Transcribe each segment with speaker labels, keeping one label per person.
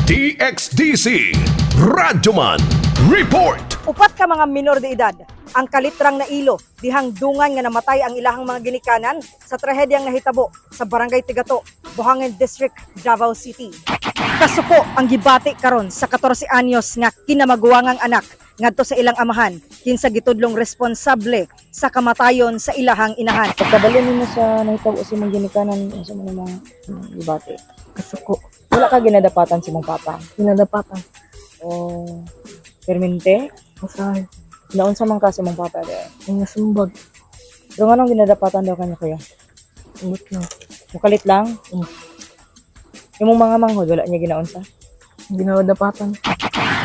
Speaker 1: DXDC Radyoman Report.
Speaker 2: Upat ka mga minor de edad ang kalitrang na ilo dihang dungan nga namatay ang ilahang mga ginikanan sa trahedyang nahitabo sa Barangay Tigato, Buhangin District, Davao City. Kasuko ang gibati karon sa 14 anyos nga kinamaguwangang anak ngadto sa ilang amahan kinsa gitudlong responsable sa kamatayon sa ilahang inahan.
Speaker 3: Pagkabalo nimo sa nahitabo sa mga ginikanan sa mga gibati.
Speaker 2: Kasuko.
Speaker 3: Wala ka ginadapatan sa mong papa.
Speaker 2: Ginadapatan.
Speaker 3: O permente?
Speaker 2: Usahay.
Speaker 3: Naon sa mga kasi mong papa dahil.
Speaker 2: Ang nasumbag.
Speaker 3: Pero anong ginadapatan daw kanya kuya?
Speaker 2: Umot lang.
Speaker 3: Mukalit lang? Yung mga manghod, wala niya ginaon sa?
Speaker 2: Ginadapatan.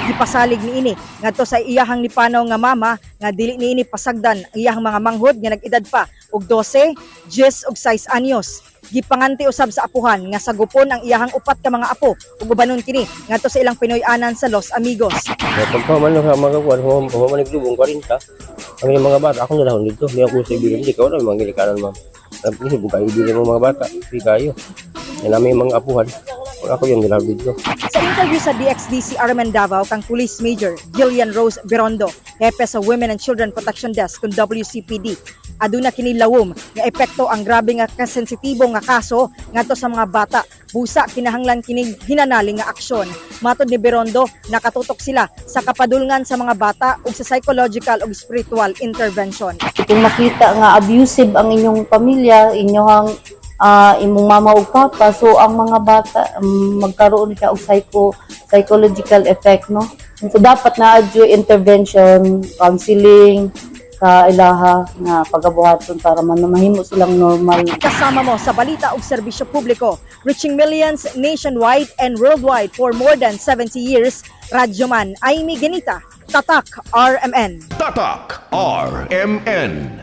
Speaker 2: Gipasalig ni ini ngadto sa iyahang nipanaw nga mama nga dili ni ini pasagdan ang iyahang mga manghod nga nag-edad pa og 12, 10 ug 6 anyos. Gipanganti usab sa apuhan nga sagupon ang iyahang upat ka mga apo ug ubanon kini ngadto sa ilang Pinoy-anan sa Los Amigos.
Speaker 4: Pagkaman sa mga kuwan, humanig lubong 40. Ang mga bata, ako na dahon dito. Hindi ako sa ibigan. Hindi ka wala mga ginikanan, ma'am. Kasi buka ibigan ng mga bata. Hindi kayo. Yan namin yung mga apuhan. Ako yung ginawag dito.
Speaker 2: Sa interview sa DXDC Armen Davao kang Police Major Gillian Rose Berondo, hepe sa Women and Children Protection Desk kung WCPD, aduna kini lawom nga epekto ang grabe nga kasensitibo nga kaso ngadto sa mga bata. Busa kinahanglan kini hinanaling nga aksyon. Matod ni Berondo, nakatutok sila sa kapadulngan sa mga bata ug sa psychological ug spiritual intervention.
Speaker 5: Kung makita nga abusive ang inyong pamilya, inyong imong mama ug papa, so ang mga bata magkaroon siya og psychological effect, no? So dapat na adyo intervention, counseling sa ilaha nga pagabuhaton para mahimo silang normal.
Speaker 2: Kasama mo sa balita ug serbisyo publiko, reaching millions nationwide and worldwide for more than 70 years. Radyoman Aimee Genita, Tatak RMN.
Speaker 1: Tatak RMN.